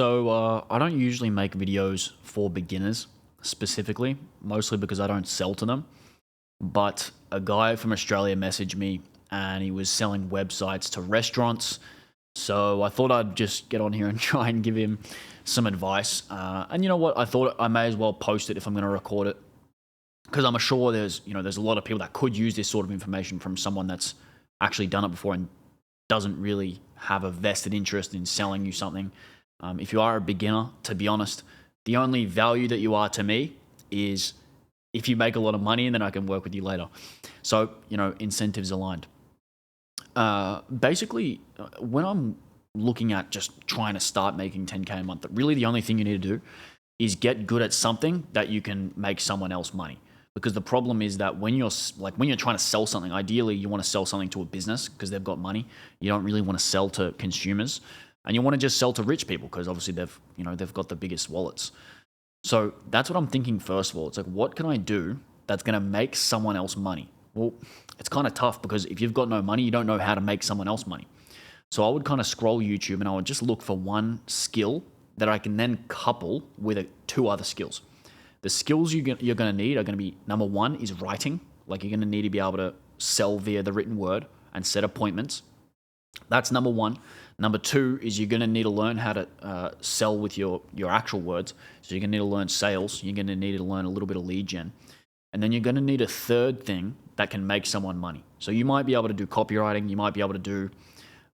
I don't usually make videos for beginners specifically, mostly because I don't sell to them. But a guy from Australia messaged me and he was selling websites to restaurants. So I thought I'd just get on here and try and give him some advice. And you know what? I thought I may as well post it if I'm going to record it, because I'm sure there's a lot of people that could use this sort of information from someone that's actually done it before and doesn't really have a vested interest in selling you something. If you are a beginner, to be honest, the only value that you are to me is if you make a lot of money, and then I can work with you later. So, incentives aligned. Basically, when I'm looking at just trying to start making 10K a month, really the only thing you need to do is get good at something that you can make someone else money. Because the problem is that when you're trying to sell something, ideally you want to sell something to a business because they've got money. You don't really want to sell to consumers, and you want to just sell to rich people because obviously they've got the biggest wallets. So that's what I'm thinking first of all. It's like, what can I do that's going to make someone else money? Well, it's kind of tough because if you've got no money, you don't know how to make someone else money. So I would kind of scroll YouTube and I would just look for one skill that I can then couple with two other skills. The skills you're going to need are going to be, number one is writing. Like, you're going to need to be able to sell via the written word and set appointments. That's number one. Number two is you're going to need to learn how to sell with your actual words. So you're going to need to learn sales. You're going to need to learn a little bit of lead gen. And then you're going to need a third thing that can make someone money. So you might be able to do copywriting. You might be able to do,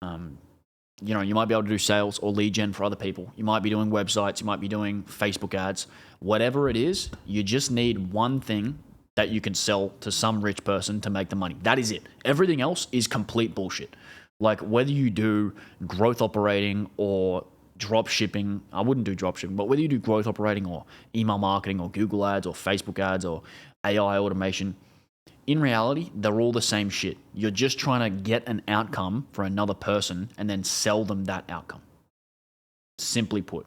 you might be able to do sales or lead gen for other people. You might be doing websites. You might be doing Facebook ads. Whatever it is, you just need one thing that you can sell to some rich person to make the money. That is it. Everything else is complete bullshit. Like, whether you do growth operating or drop shipping, I wouldn't do drop shipping, but whether you do growth operating or email marketing or Google ads or Facebook ads or AI automation, in reality, they're all the same shit. You're just trying to get an outcome for another person and then sell them that outcome. Simply put,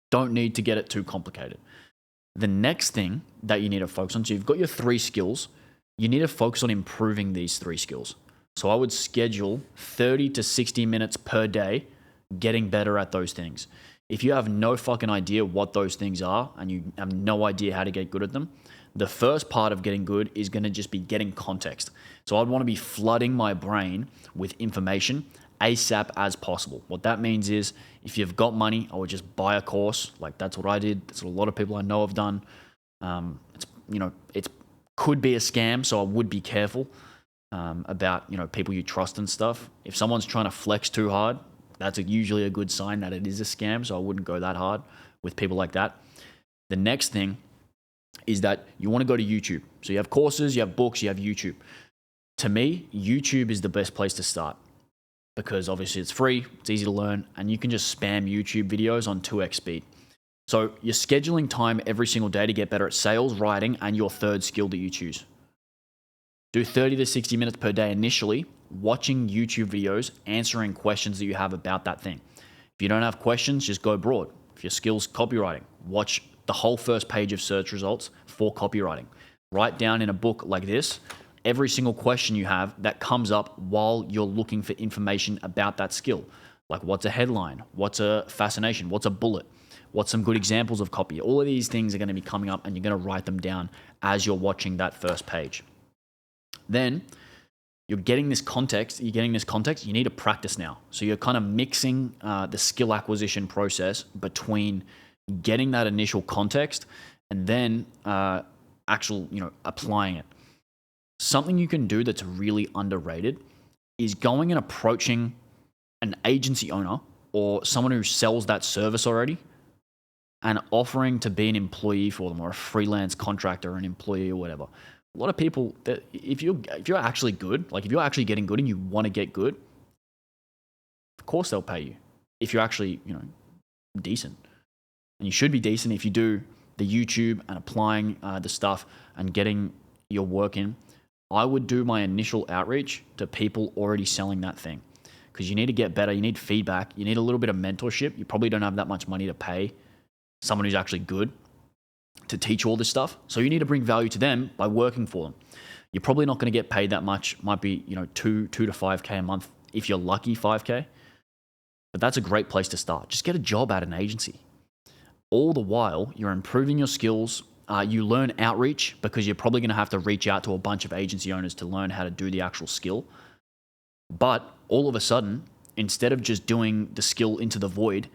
don't need to get it too complicated. The next thing that you need to focus on, so you've got your three skills, you need to focus on improving these three skills. So I would schedule 30 to 60 minutes per day getting better at those things. If you have no fucking idea what those things are and you have no idea how to get good at them, the first part of getting good is going to just be getting context. So I'd want to be flooding my brain with information ASAP as possible. What that means is, if you've got money, I would just buy a course. Like, that's what I did. That's what a lot of people I know have done. It could be a scam, so I would be careful about people you trust and stuff. If someone's trying to flex too hard, that's usually a good sign that it is a scam. So I wouldn't go that hard with people like that. The next thing is that you want to go to YouTube. So you have courses, you have books, you have YouTube. To me, YouTube is the best place to start because obviously it's free, it's easy to learn, and you can just spam YouTube videos on 2x speed. So you're scheduling time every single day to get better at sales, writing, and your third skill that you choose. Do 30 to 60 minutes per day initially, watching YouTube videos, answering questions that you have about that thing. If you don't have questions, just go broad. If your skill's copywriting, watch the whole first page of search results for copywriting. Write down in a book like this every single question you have that comes up while you're looking for information about that skill. Like, what's a headline? What's a fascination? What's a bullet? What's some good examples of copy? All of these things are going to be coming up and you're going to write them down as you're watching that first page. Then you're getting this context. You need to practice now. So you're kind of mixing the skill acquisition process between getting that initial context and then applying it. Something you can do that's really underrated is going and approaching an agency owner or someone who sells that service already and offering to be an employee for them, or a freelance contractor or an employee or whatever. A lot of people, if you're actually good, like if you're actually getting good and you want to get good, of course they'll pay you. If you're actually, decent. And you should be decent if you do the YouTube and applying the stuff and getting your work in. I would do my initial outreach to people already selling that thing, because you need to get better. You need feedback. You need a little bit of mentorship. You probably don't have that much money to pay someone who's actually good to teach all this stuff. So you need to bring value to them by working for them. You're probably not going to get paid that much. Might be, 2 to 5K a month. If you're lucky, 5K. But that's a great place to start. Just get a job at an agency. All the while, you're improving your skills. You learn outreach because you're probably going to have to reach out to a bunch of agency owners to learn how to do the actual skill. But all of a sudden, instead of just doing the skill into the void,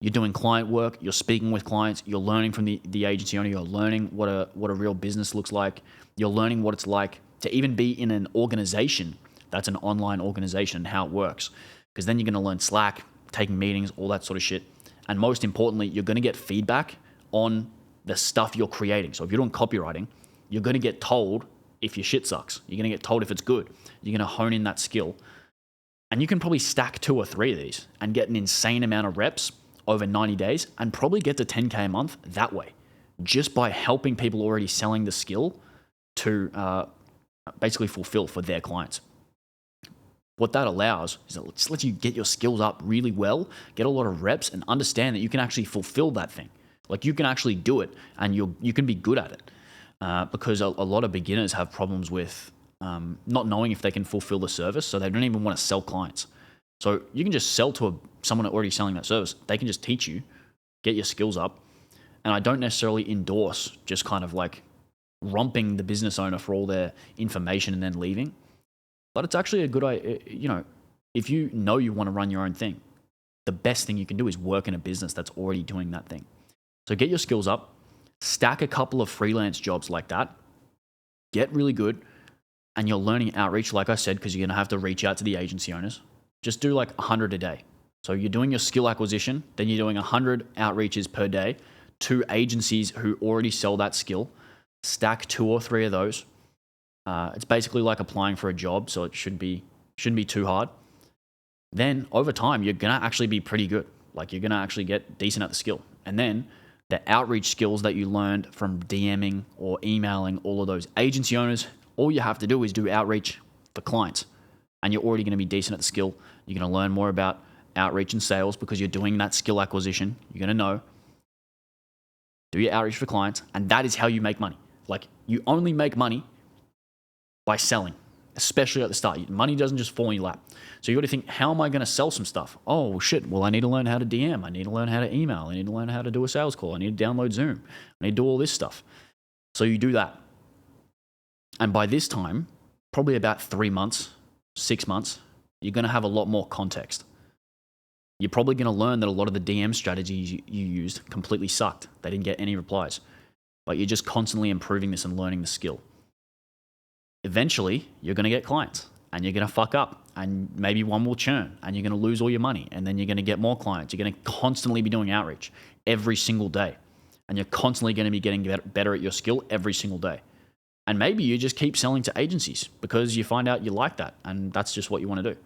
you're doing client work, you're speaking with clients, you're learning from the agency owner, you're learning what a real business looks like, you're learning what it's like to even be in an organization that's an online organization and how it works. Because then you're going to learn Slack, taking meetings, all that sort of shit. And most importantly, you're going to get feedback on the stuff you're creating. So if you're doing copywriting, you're going to get told if your shit sucks. You're going to get told if it's good. You're going to hone in that skill. And you can probably stack 2 or 3 of these and get an insane amount of reps over 90 days and probably get to 10K a month that way, just by helping people already selling the skill to basically fulfill for their clients. What that allows is it just lets you get your skills up really well, get a lot of reps, and understand that you can actually fulfill that thing. Like you can actually do it, and you can be good at it. Because a lot of beginners have problems with not knowing if they can fulfill the service, so they don't even want to sell clients. So you can just sell to someone already selling that service. They can just teach you, get your skills up. And I don't necessarily endorse just kind of like romping the business owner for all their information and then leaving. But it's actually a good idea, if you know you want to run your own thing, the best thing you can do is work in a business that's already doing that thing. So get your skills up, stack a couple of freelance jobs like that, get really good, and you're learning outreach, like I said, because you're going to have to reach out to the agency owners. Just do like 100 a day. So you're doing your skill acquisition, then you're doing 100 outreaches per day to agencies who already sell that skill. Stack 2 or 3 of those. It's basically like applying for a job, so it shouldn't be too hard. Then over time, you're going to actually be pretty good. Like you're going to actually get decent at the skill. And then the outreach skills that you learned from DMing or emailing all of those agency owners, all you have to do is do outreach for clients. And you're already going to be decent at the skill. You're going to learn more about outreach and sales because you're doing that skill acquisition. You're going to know. Do your outreach for clients, and that is how you make money. Like you only make money by selling, especially at the start. Money doesn't just fall in your lap. So you got to think, how am I going to sell some stuff? Oh shit, well I need to learn how to DM. I need to learn how to email. I need to learn how to do a sales call. I need to download Zoom. I need to do all this stuff. So you do that. And by this time, probably about 3 months, 6 months, you're going to have a lot more context. You're probably going to learn that a lot of the DM strategies you used completely sucked. They didn't get any replies. But you're just constantly improving this and learning the skill. Eventually, you're going to get clients and you're going to fuck up and maybe one will churn and you're going to lose all your money and then you're going to get more clients. You're going to constantly be doing outreach every single day and you're constantly going to be getting better at your skill every single day. And maybe you just keep selling to agencies because you find out you like that and that's just what you want to do.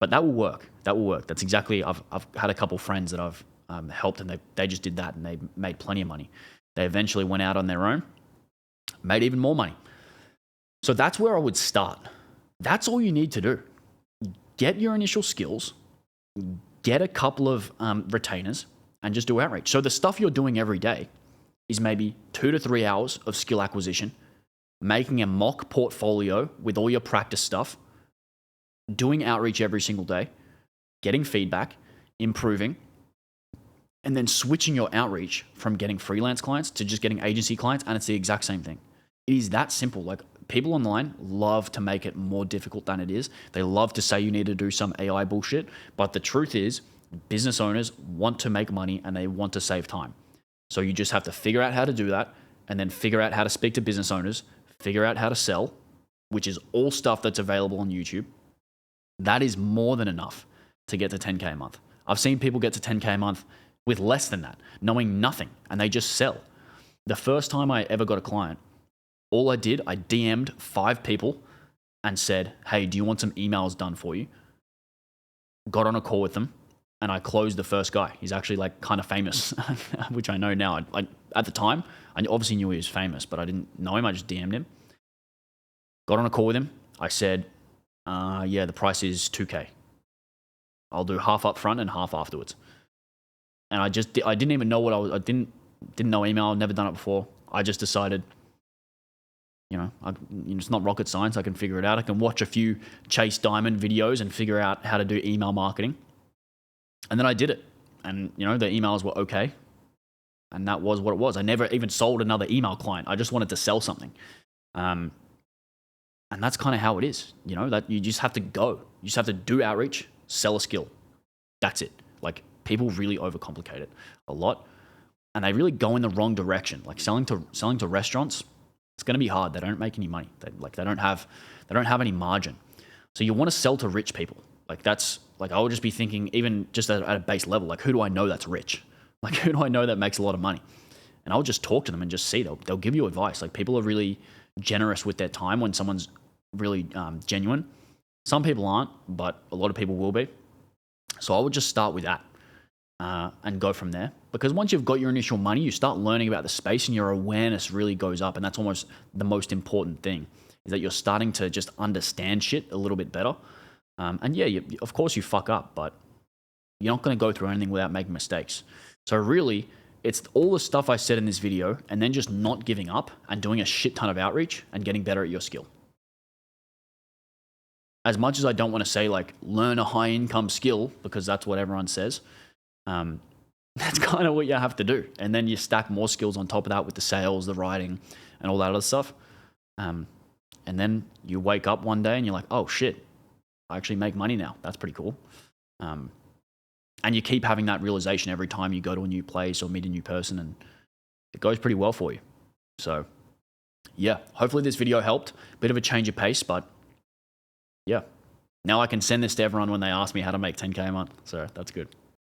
But that will work. That will work. That's exactly, I've had a couple friends that I've helped and they just did that and they made plenty of money. They eventually went out on their own, made even more money. So that's where I would start. That's all you need to do. Get your initial skills, get a couple of retainers, and just do outreach. So the stuff you're doing every day is maybe 2 to 3 hours of skill acquisition, making a mock portfolio with all your practice stuff, doing outreach every single day, getting feedback, improving, and then switching your outreach from getting freelance clients to just getting agency clients, and it's the exact same thing. It is that simple. Like people online love to make it more difficult than it is. They love to say you need to do some AI bullshit, but the truth is business owners want to make money and they want to save time. So you just have to figure out how to do that and then figure out how to speak to business owners, figure out how to sell, which is all stuff that's available on YouTube. That is more than enough to get to 10K a month. I've seen people get to 10K a month with less than that, knowing nothing, and they just sell. The first time I ever got a client, all I did, I DM'd 5 people and said, hey, do you want some emails done for you? Got on a call with them and I closed the first guy. He's actually like kind of famous, which I know now. At the time, I obviously knew he was famous, but I didn't know him. I just DM'd him. Got on a call with him. I said, yeah, the price is 2K. I'll do half up front and half afterwards. And I didn't even know I didn't know email. I've never done it before. I just decided, it's not rocket science. I can figure it out. I can watch a few Chase Diamond videos and figure out how to do email marketing. And then I did it. And, you know, the emails were okay. And that was what it was. I never even sold another email client. I just wanted to sell something. And that's kind of how it is, you know, that you just have to go. You just have to do outreach, sell a skill. That's it. Like, people really overcomplicate it a lot. And they really go in the wrong direction. Like selling to restaurants, it's going to be hard. They don't make any money. They don't have any margin. So you want to sell to rich people. Like, that's like, I would just be thinking, even just at a base level, like, who do I know that's rich? Like, who do I know that makes a lot of money? And I'll just talk to them and just see. They'll give you advice. Like, people are really generous with their time when someone's really genuine. Some people aren't, but a lot of people will be. So I would just start with that and go from there. Because once you've got your initial money, you start learning about the space and your awareness really goes up. And that's almost the most important thing, is that you're starting to just understand shit a little bit better. And yeah, of course you fuck up, but you're not going to go through anything without making mistakes. So really, it's all the stuff I said in this video, and then just not giving up and doing a shit ton of outreach and getting better at your skill. As much as I don't want to say, like, learn a high income skill, because that's what everyone says, that's kind of what you have to do. And then you stack more skills on top of that with the sales, the writing, and all that other stuff. And then you wake up one day and you're like, oh shit, I actually make money now. That's pretty cool. And you keep having that realization every time you go to a new place or meet a new person, and it goes pretty well for you. So yeah, hopefully this video helped. Bit of a change of pace, but yeah. Now I can send this to everyone when they ask me how to make 10K a month. So that's good.